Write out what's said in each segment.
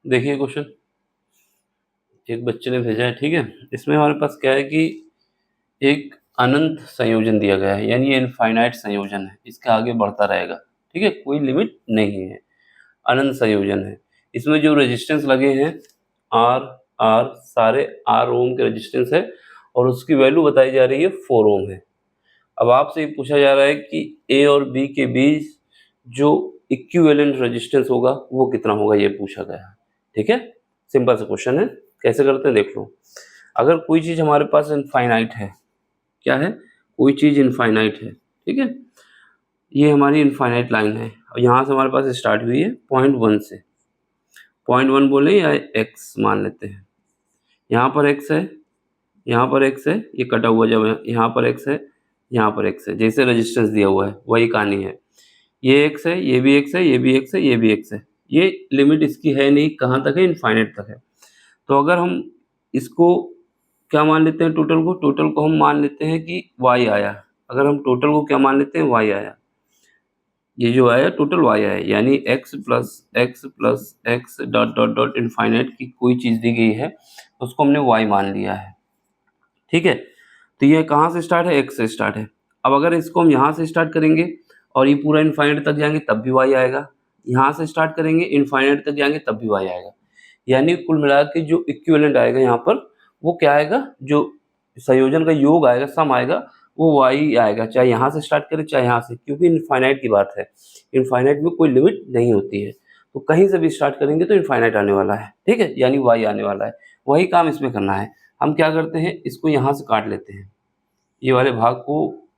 देखिए क्वेश्चन, एक बच्चे ने भेजा है, ठीक है। इसमें हमारे पास क्या है कि एक अनंत संयोजन दिया गया है, यानी ये इनफाइनाइट संयोजन है, इसके आगे बढ़ता रहेगा, ठीक है, कोई लिमिट नहीं है, अनंत संयोजन है। इसमें जो रेजिस्टेंस लगे हैं आर आर, सारे आर ओम के रेजिस्टेंस है और उसकी वैल्यू बताई जा रही है 4 ओम है। अब आपसे ये पूछा जा रहा है कि ए और बी के बीच जो इक्विवेलेंट रेजिस्टेंस होगा वो कितना होगा, ये पूछा गया है, ठीक है। सिंपल सा क्वेश्चन है, कैसे करते हैं देख लो। अगर कोई चीज़ हमारे पास इनफाइनाइट है, क्या है, कोई चीज़ इनफाइनाइट है, ठीक है, ये हमारी इनफाइनाइट लाइन है और यहाँ से हमारे पास स्टार्ट हुई है पॉइंट 1 से, पॉइंट 1 बोले या एक्स मान लेते हैं। यहाँ पर एक्स है, यहाँ पर एक्स है, ये कटा हुआ जब यहाँ पर एक्स है, यहाँ पर एक्स है, जैसे रेजिस्टेंस दिया हुआ है वही कहानी है। ये एक्स है, ये भी एक्स है, ये भी एक्स है, ये भी एक्स है, ये लिमिट इसकी है नहीं, कहाँ तक है, इनफाइनाइट तक है। तो अगर हम इसको क्या मान लेते हैं, टोटल को हम मान लेते हैं कि वाई आया। अगर हम टोटल को क्या मान लेते हैं, वाई आया, ये जो आया टोटल वाई आया, यानी x plus x dot dot dot infinite की कोई चीज़ दी गई है उसको हमने वाई मान लिया है, ठीक है। तो ये कहाँ से स्टार्ट है, एक्स से स्टार्ट है। अब अगर इसको हम यहाँ से स्टार्ट करेंगे और ये पूरा इनफाइनाइट तक जाएंगे तब भी वाई आएगा, यहाँ से स्टार्ट करेंगे इनफाइनाइट तक जाएंगे तब भी वाई आएगा, यानी कुल मिला के जो इक्विवेलेंट आएगा यहाँ पर वो क्या आएगा, जो संयोजन का योग आएगा, सम आएगा, वो वाई आएगा, चाहे यहाँ से स्टार्ट करें चाहे यहाँ से, क्योंकि इनफाइनाइट की बात है, इनफाइनाइट में कोई लिमिट नहीं होती है, तो कहीं से भी स्टार्ट करेंगे तो इनफाइनाइट आने वाला है, ठीक है, यानी वाई आने वाला है। वही काम इसमें करना है। हम क्या करते हैं, इसको यहाँ से काट लेते हैं, ये वाले भाग को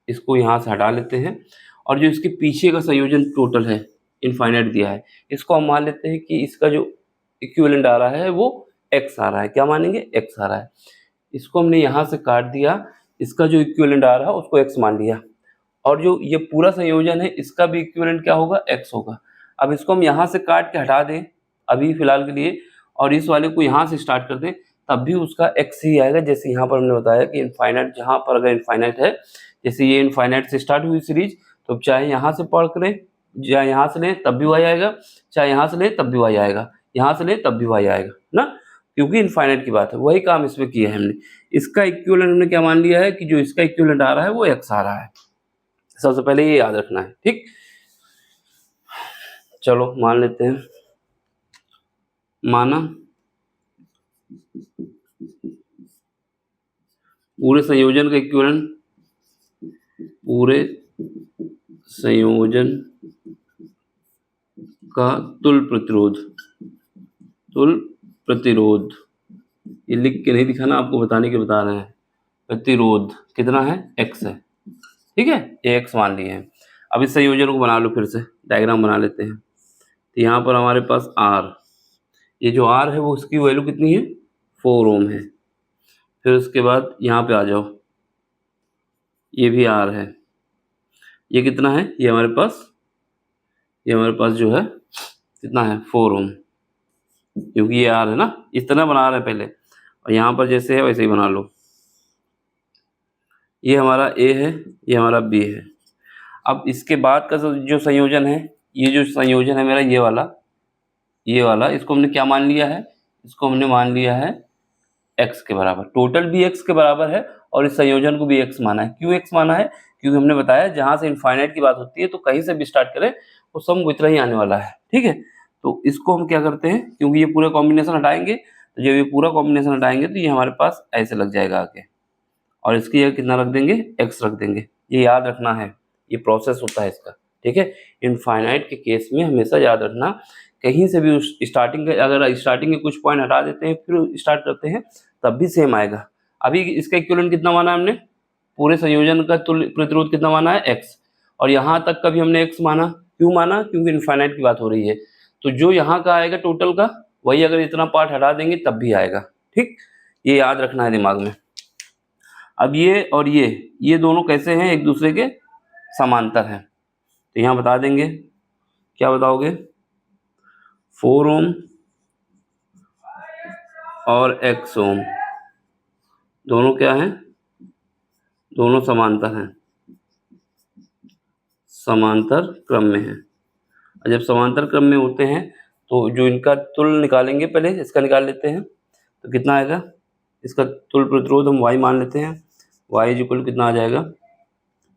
इसको यहाँ से हटा लेते हैं और जो इसके पीछे का संयोजन टोटल है इनफाइनाइट दिया है, इसको हम मान लेते हैं कि इसका जो इक्विवेलेंट आ रहा है वो एक्स आ रहा है, क्या मानेंगे, एक्स आ रहा है। इसको हमने यहाँ से काट दिया, इसका जो इक्विवेलेंट आ रहा है उसको एक्स मान लिया और जो ये पूरा संयोजन है इसका भी इक्विवेलेंट क्या होगा, एक्स होगा। अब इसको हम यहाँ से काट के हटा दें अभी फिलहाल के लिए और इस वाले को यहाँ से स्टार्ट कर दें, तब भी उसका एक्स ही आएगा। जैसे यहाँ पर हमने बताया कि इनफाइनाइट जहाँ पर अगर इनफाइनाइट है, जैसे ये इनफाइनाइट से स्टार्ट हुई सीरीज, तो चाहे यहाँ से पढ़ करें, चाहे यहाँ से लें तब भी वाई आएगा, चाहे यहाँ से लें तब भी वाई आएगा, यहाँ से लें तब भी वाई आएगा ना, क्योंकि इनफाइनाइट की बात है। वही काम इसमें किया है हमने, इसका इक्विवेलेंट हमने क्या मान लिया है कि जो इसका इक्विवेलेंट आ रहा है वो एक्स आ रहा है। सबसे पहले ये याद रखना है, ठीक। चलो मान लेते हैं, माना पूरे संयोजन का इक्विवेलेंट, पूरे संयोजन का तुल प्रतिरोध, ये लिख के नहीं दिखाना, आपको बताने के बता रहे हैं। प्रतिरोध कितना है, एक्स है, ठीक है, ये एक्स मान लिए हैं। अब इस संयोजन को बना लो, फिर से डायग्राम बना लेते हैं। तो यहाँ पर हमारे पास आर, ये जो आर है वो उसकी वैल्यू कितनी है, 4 ओम है। फिर उसके बाद यहाँ पे आ जाओ, ये भी आर है, ये कितना है, ये हमारे पास जो है कितना है, 4 ओम, क्योंकि ये आर है ना, इस तरह बना रहे हैं पहले, और यहाँ पर जैसे है वैसे ही बना लो। ये हमारा ए है, ये हमारा बी है। अब इसके बाद का जो संयोजन है, ये जो संयोजन है मेरा ये वाला, इसको हमने क्या मान लिया है, इसको हमने मान लिया है एक्स के बराबर, टोटल भी एक्स के बराबर है और इस संयोजन को भी एक्स माना है। क्यों एक्स माना है, क्योंकि हमने बताया जहां से इनफाइनाइट की बात होती है तो कहीं से भी स्टार्ट करें वो सम इतना ही आने वाला है, ठीक है। तो इसको हम क्या करते हैं, क्योंकि ये पूरा कॉम्बिनेशन हटाएंगे, तो जब ये पूरा कॉम्बिनेशन हटाएंगे तो ये हमारे पास ऐसे लग जाएगा आगे, और इसकी जगह कितना रख देंगे, एक्स रख देंगे। ये याद रखना है, ये प्रोसेस होता है इसका, ठीक है। इनफाइनाइट के केस में हमेशा याद रखना, कहीं से भी उस स्टार्टिंग के, अगर स्टार्टिंग के कुछ पॉइंट हटा देते हैं फिर स्टार्ट करते हैं तब भी सेम आएगा। अभी इसका इक्विवेलेंट कितना माना है हमने, पूरे संयोजन का तुल्य प्रतिरोध कितना माना है, एक्स, और यहाँ तक का भी हमने एक्स माना। क्यों माना, क्योंकि इनफाइनाइट की बात हो रही है, तो जो यहाँ का आएगा टोटल का, वही अगर इतना पार्ट हटा देंगे तब भी आएगा, ठीक। ये याद रखना है दिमाग में। अब ये और ये दोनों कैसे हैं, एक दूसरे के समांतर हैं, तो यहाँ बता देंगे, क्या बताओगे, 4 ओम और x ओम दोनों क्या हैं, दोनों समांतर हैं, समांतर क्रम में हैं। और जब समांतर क्रम में होते हैं तो जो इनका तुल्य निकालेंगे, पहले इसका निकाल लेते हैं। तो कितना आएगा, इसका तुल्य प्रतिरोध हम y मान लेते हैं। y इज इक्वल कितना आ जाएगा,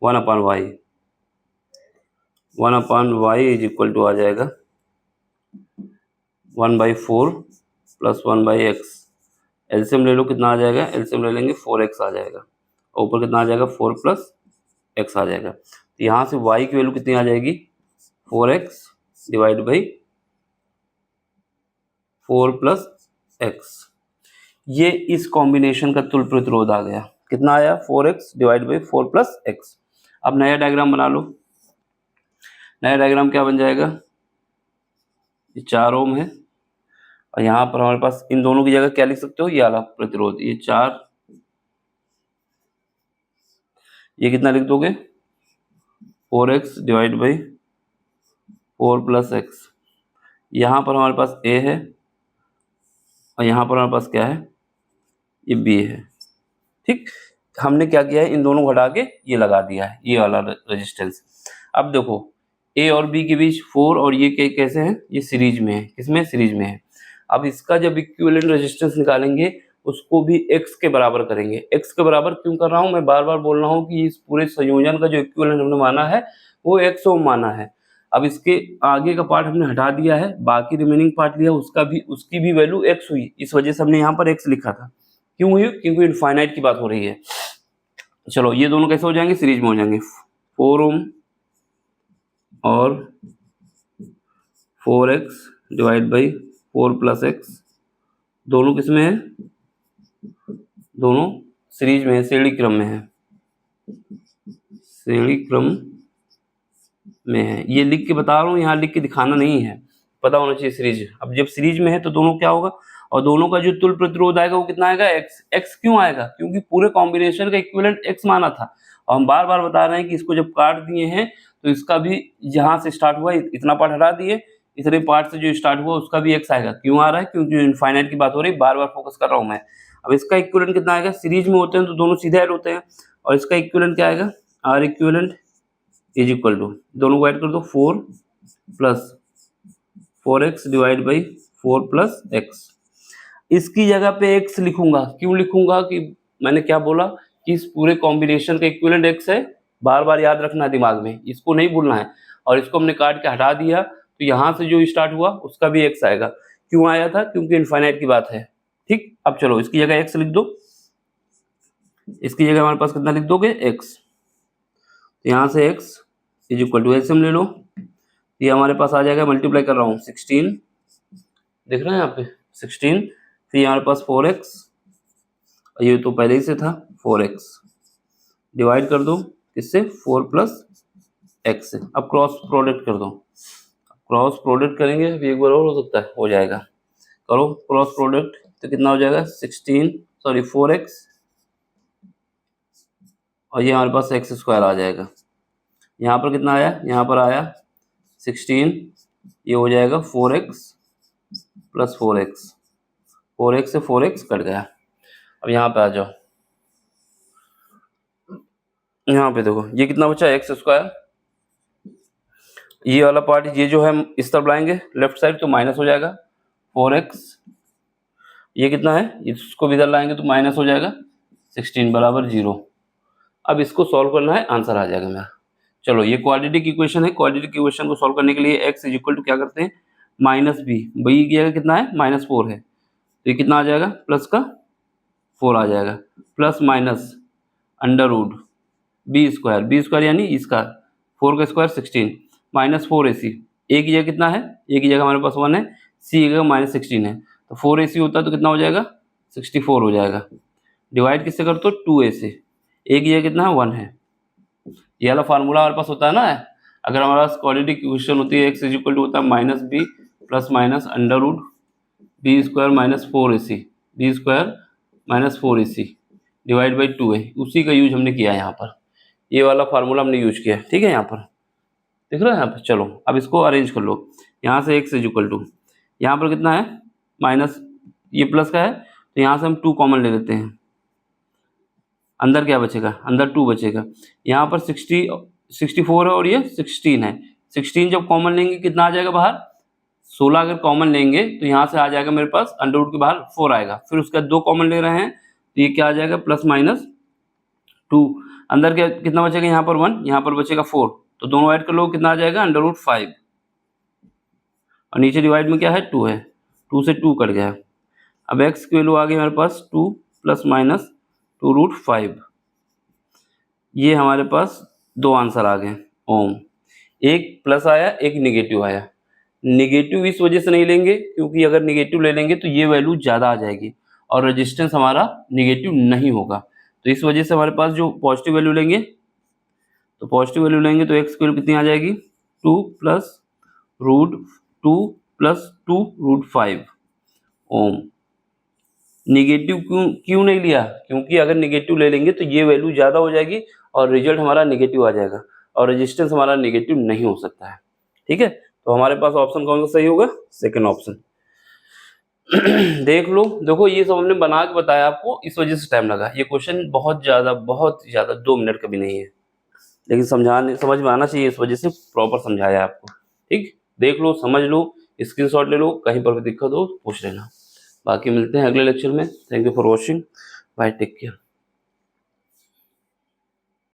1/y। 1/y is equal to आ जाएगा 1/4 प्लस 1/x। एलसीएम ले लो, कितना आ जाएगा, एलसीएम ले लेंगे 4x आ जाएगा। और ऊपर कितना आ जाएगा, 4 प्लस x आ जाएगा। तो यहाँ से y की वैल्यू कितनी आ जाएगी, 4x divide by 4 plus x। ये इस कॉम्बिनेशन का तुल्य प्रतिरोध आ गया। कितना आया, 4x divide by 4 plus x। अब नया डायग्राम बना लो। नया डायग्राम क्या बन जाएगा, ये 4 ओम है और यहाँ पर हमारे पास इन दोनों की जगह क्या लिख सकते हो, ये वाला प्रतिरोध, ये 4, ये कितना लिख दोगे, 4x divide by 4 plus x। यहाँ पर हमारे पास a है और यहाँ पर हमारे पास क्या है, ये b है। ठीक, हमने क्या किया है, इन दोनों को हटा के ये लगा दिया है, ये वाला रेजिस्टेंस। अब देखो a और b के बीच 4 और ये कैसे हैं, ये सीरीज में है। किसमें, सीरीज में है। अब इसका जब इक्विवेलेंट रेजिस्टेंस निकालेंगे उसको भी x के बराबर करेंगे। x के बराबर क्यों कर रहा हूँ, मैं बार बार बोल रहा हूँ कि इस पूरे संयोजन का जो इक्विवेलेंट हमने माना है वो x ओम माना है। अब इसके आगे का पार्ट हमने हटा दिया है, बाकी रिमेनिंग पार्ट लिया, उसकी भी वैल्यू x हुई। इस वजह से हमने यहाँ पर x लिखा था। क्यों हुई, क्योंकि इनफाइनाइट की बात हो रही है। चलो ये दोनों कैसे हो जाएंगे, सीरीज में हो जाएंगे। 4 ओम और 4x divide by 4 plus x, दोनों किस में है, दोनों सीरीज में है, श्रेणी क्रम में है, श्रेणी क्रम में है। ये लिख के बता रहा हूँ, यहाँ लिख के दिखाना नहीं है, पता होना चाहिए सीरीज। अब जब सीरीज में है तो दोनों क्या होगा, और दोनों का जो तुल्य प्रतिरोध आएगा वो कितना आएगा, x क्यों आएगा, क्योंकि पूरे कॉम्बिनेशन का इक्विवेलेंट x माना था। और हम बार बार बता रहे हैं कि इसको जब काट दिए हैं तो इसका भी जहाँ से स्टार्ट हुआ इतना पार्ट हटा दिए, इतने पार्ट से जो स्टार्ट हुआ उसका भी x आएगा। क्यों आ रहा है, क्योंकि इनफाइनाइट की बात हो रही है, बार बार फोकस कर रहा हूँ मैं। अब इसका इक्विवेलेंट कितना आएगा, सीरीज में होते हैं तो दोनों सीधे ऐड होते हैं, और इसका इक्विवेलेंट क्या आएगा, R equivalent is equal to, दोनों को ऐड कर दो, 4 plus 4x divide by 4 plus x। इसकी जगह पे x लिखूंगा। क्यों लिखूंगा, कि मैंने क्या बोला कि इस पूरे कॉम्बिनेशन का इक्विवेलेंट x है, बार बार याद रखना है दिमाग में, इसको नहीं भूलना है। और इसको हमने काट के हटा दिया तो यहाँ से जो स्टार्ट हुआ उसका भी x आएगा। क्यों आया था, क्योंकि इनफाइनाइट की बात है। ठीक, अब चलो इसकी जगह x लिख दो। इसकी जगह हमारे पास कितना लिख दोगे, x। तो यहाँ से x is equal to, LCM ले लो, ये हमारे पास आ जाएगा, मल्टीप्लाई कर रहा हूँ, 16 दिख रहा है यहाँ पे 16, फिर हमारे पास 4x, ये तो पहले ही से था 4x, डिवाइड कर दो इससे 4 प्लस x से। अब क्रॉस प्रोडक्ट कर दो, क्रॉस प्रोडक्ट करेंगे, एक बार और हो सकता है, हो जाएगा, करो क्रॉस प्रोडक्ट, तो कितना हो जाएगा, 4x, और ये हमारे पास x स्क्वायर आ जाएगा। यहाँ पर कितना आया, यहाँ पर आया 16, ये हो जाएगा 4x प्लस 4x, 4x से 4x कट गया। अब यहाँ पे आ जाओ, यहाँ पे देखो ये कितना बचा, x स्क्वायर। ये वाला पार्ट, ये जो है इस तरफ लाएंगे लेफ्ट साइड तो माइनस हो जाएगा 4x, ये कितना है, इसको भी इधर लाएंगे तो माइनस हो जाएगा 16 बराबर 0। अब इसको सॉल्व करना है, आंसर आ जाएगा मेरा। चलो ये क्वाड्रेटिक इक्वेशन है, क्वाड्रेटिक इक्वेशन को सॉल्व करने के लिए x इज इक्वल टू क्या करते हैं, माइनस बी, बी की जगह कितना है, -4 है, तो ये कितना आ जाएगा, प्लस का 4 आ जाएगा, plus minus under root B square यानी इसका 4 का स्क्वायर 16, -4ac, ए की जगह कितना है, ए की जगह हमारे पास 1 है, सी की जगह -16 है, तो 4ac होता है तो कितना हो जाएगा, 64 हो जाएगा। डिवाइड किससे कर तो 2a से, ए की जगह कितना है, 1 है। ये वाला फार्मूला हमारे पास होता है ना, अगर हमारे पास क्वाड्रेटिक इक्वेशन होती है, x इज इक्वल टू होता है -b plus minus under root B square -4ac, B square -4ac divide by 2a, उसी का यूज हमने किया है यहाँ पर, ये वाला फार्मूला हमने यूज किया है। ठीक है, यहाँ पर दिख रहा है यहाँ पर। चलो अब इसको अरेंज कर लो, यहाँ से x इज इक्वल टू, यहाँ पर कितना है, माइनस, ये प्लस का है तो यहाँ से हम 2 कॉमन ले लेते हैं, अंदर क्या बचेगा, अंदर 2 बचेगा। यहाँ पर 64 है और ये 16 है, 16 जब कॉमन लेंगे कितना आ जाएगा बाहर, 16 अगर कॉमन लेंगे तो यहाँ से आ जाएगा मेरे पास अंडर रूट के बाहर 4 आएगा, फिर उसका 2 कॉमन ले रहे हैं तो ये क्या आ जाएगा प्लस माइनस 2, अंदर क्या कितना बचेगा यहाँ पर 1, यहाँ पर बचेगा 4, तो दोनों ऐड कर लो कितना आ जाएगा अंडर रूट 5 और नीचे डिवाइड में क्या है 2 है, 2 से 2 कट गया। अब x की वैल्यू आ गई हमारे पास 2 प्लस माइनस 2 रूट 5, ये हमारे पास 2 आंसर आ गए ओम। एक प्लस आया एक निगेटिव आया। निगेटिव इस वजह से नहीं लेंगे क्योंकि अगर निगेटिव ले लेंगे तो ये वैल्यू ज़्यादा आ जाएगी और रेजिस्टेंस हमारा निगेटिव नहीं होगा, तो इस वजह से हमारे पास जो पॉजिटिव वैल्यू लेंगे तो पॉजिटिव वैल्यू लेंगे तो x की वैल्यू कितनी आ जाएगी 2 प्लस रूट 2 प्लस 2 रूट 5 ओम। निगेटिव क्यों नहीं लिया, क्योंकि अगर निगेटिव ले लेंगे तो ये वैल्यू ज़्यादा हो जाएगी और रिजल्ट हमारा निगेटिव आ जाएगा और रेजिस्टेंस हमारा निगेटिव नहीं हो सकता है। ठीक है, तो हमारे पास ऑप्शन कौन सा सही होगा, सेकंड ऑप्शन। देख लो, देखो ये सब हमने बना के बताया आपको, इस वजह से टाइम लगा। ये क्वेश्चन बहुत ज़्यादा 2 मिनट का भी नहीं है, लेकिन समझ में आना चाहिए, इस वजह से प्रॉपर समझाया आपको। ठीक, देख लो, समझ लो, स्क्रीनशॉट ले लो, कहीं पर भी दिक्कत हो पूछ लेना। बाकी मिलते हैं अगले लेक्चर में। Thank you for watching, bye, take care.